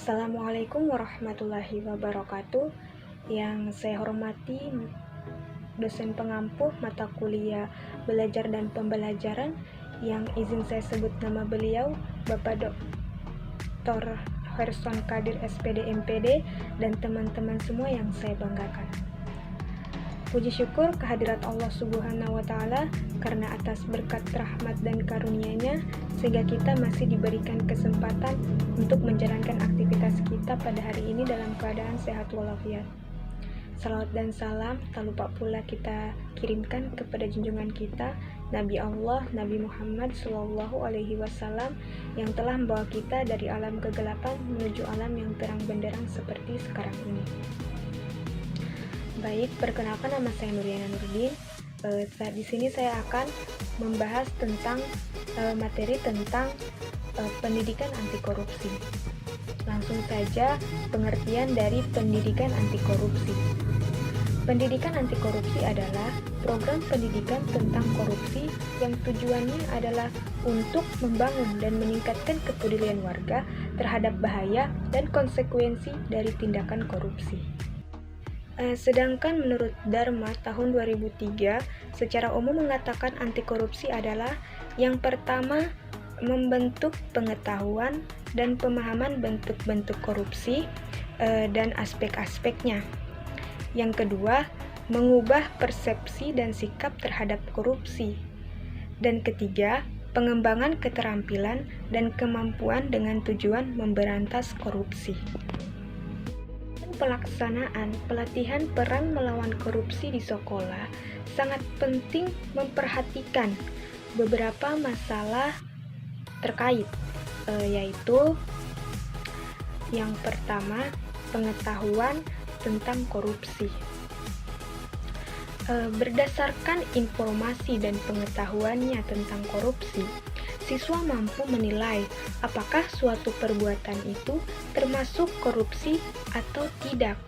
Assalamualaikum warahmatullahi wabarakatuh. Yang saya hormati dosen pengampu mata kuliah belajar dan pembelajaran, yang izin saya sebut nama beliau Bapak Dr. Herson Kadir SPD MPD, dan teman-teman semua yang saya banggakan. Puji syukur kehadirat Allah Subhanahu wa Ta'ala karena atas berkat rahmat dan karunia-Nya sehingga kita masih diberikan kesempatan untuk menjalankan aktivitas kita pada hari ini dalam keadaan sehat walafiat. Salawat dan salam tak lupa pula kita kirimkan kepada junjungan kita Nabi Allah Nabi Muhammad SAW yang telah membawa kita dari alam kegelapan menuju alam yang terang benderang seperti sekarang ini. Baik, perkenalkan, nama saya Nuriana Nurdin. Di sini saya akan membahas tentang materi tentang pendidikan anti korupsi. Langsung saja pengertian dari pendidikan anti korupsi. Pendidikan anti korupsi adalah program pendidikan tentang korupsi yang tujuannya adalah untuk membangun dan meningkatkan kepedulian warga terhadap bahaya dan konsekuensi dari tindakan korupsi. Sedangkan menurut Dharma tahun 2003 secara umum mengatakan anti korupsi adalah yang pertama, membentuk pengetahuan dan pemahaman bentuk-bentuk korupsi dan aspek-aspeknya. Yang kedua, mengubah persepsi dan sikap terhadap korupsi. Dan ketiga, pengembangan keterampilan dan kemampuan dengan tujuan memberantas korupsi. Pelaksanaan pelatihan perang melawan korupsi di sekolah sangat penting memperhatikan beberapa masalah terkait, yaitu yang pertama, pengetahuan tentang korupsi. Berdasarkan informasi dan pengetahuannya tentang korupsi, siswa mampu menilai apakah suatu perbuatan itu termasuk korupsi atau tidak,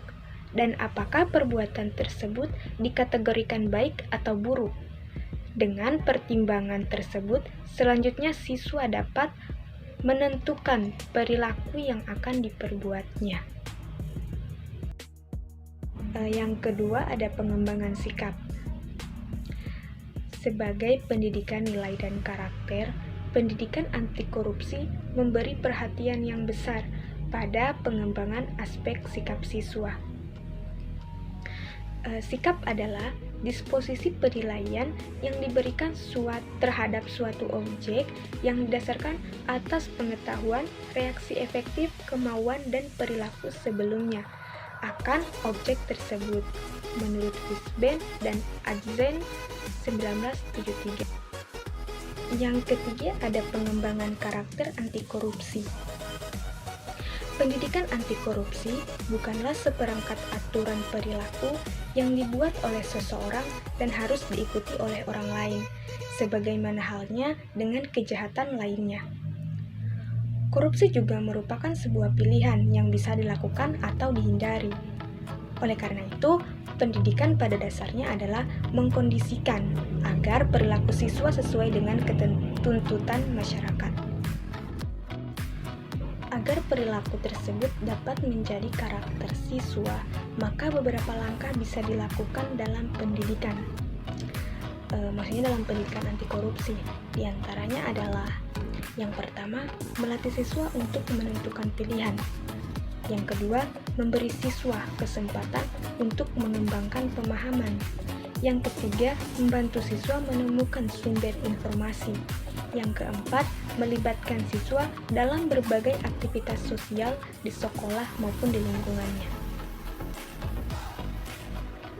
dan apakah perbuatan tersebut dikategorikan baik atau buruk. Dengan pertimbangan tersebut, selanjutnya siswa dapat menentukan perilaku yang akan diperbuatnya. Yang kedua, ada pengembangan sikap. Sebagai pendidikan nilai dan karakter, pendidikan anti korupsi memberi perhatian yang besar pada pengembangan aspek sikap siswa. Sikap adalah disposisi penilaian yang diberikan terhadap suatu objek yang didasarkan atas pengetahuan, reaksi efektif, kemauan, dan perilaku sebelumnya akan objek tersebut, menurut Fishbein dan Adzen 1973. Yang ketiga, ada pengembangan karakter anti korupsi. Pendidikan anti korupsi bukanlah seperangkat aturan perilaku yang dibuat oleh seseorang dan harus diikuti oleh orang lain, sebagaimana halnya dengan kejahatan lainnya. Korupsi juga merupakan sebuah pilihan yang bisa dilakukan atau dihindari. Oleh karena itu, pendidikan pada dasarnya adalah mengkondisikan agar perilaku siswa sesuai dengan tuntutan masyarakat. Agar perilaku tersebut dapat menjadi karakter siswa, maka beberapa langkah bisa dilakukan dalam pendidikan. Maksudnya dalam pendidikan anti korupsi. Di antaranya adalah yang pertama, melatih siswa untuk menentukan pilihan. Yang kedua, memberi siswa kesempatan untuk mengembangkan pemahaman. Yang ketiga, membantu siswa menemukan sumber informasi. Yang keempat, melibatkan siswa dalam berbagai aktivitas sosial di sekolah maupun di lingkungannya.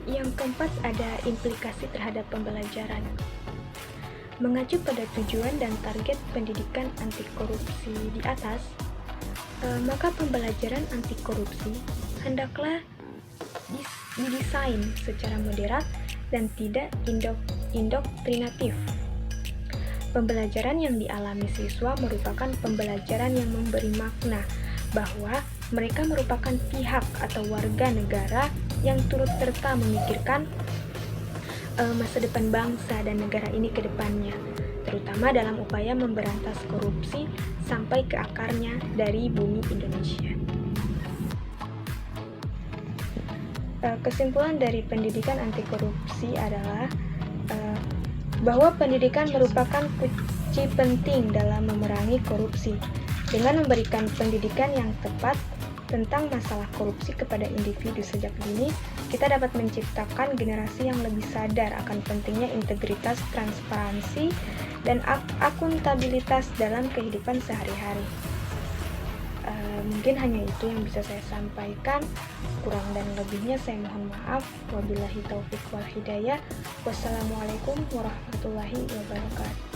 Yang keempat, ada implikasi terhadap pembelajaran. Mengacu pada tujuan dan target pendidikan anti korupsi di atas, maka pembelajaran anti korupsi hendaklah didesain secara moderat dan tidak indoktrinatif. Pembelajaran yang dialami siswa merupakan pembelajaran yang memberi makna bahwa mereka merupakan pihak atau warga negara yang turut serta memikirkan masa depan bangsa dan negara ini ke depannya, terutama dalam upaya memberantas korupsi sampai ke akarnya dari bumi Indonesia. Kesimpulan dari pendidikan anti korupsi adalah bahwa pendidikan merupakan kunci penting dalam memerangi korupsi. Dengan memberikan pendidikan yang tepat tentang masalah korupsi kepada individu sejak dini, kita dapat menciptakan generasi yang lebih sadar akan pentingnya integritas, transparansi, dan akuntabilitas dalam kehidupan sehari-hari. Mungkin hanya itu yang bisa saya sampaikan. Kurang dan lebihnya saya mohon maaf. Wabillahi taufiq wal hidayah. Wassalamualaikum warahmatullahi wabarakatuh.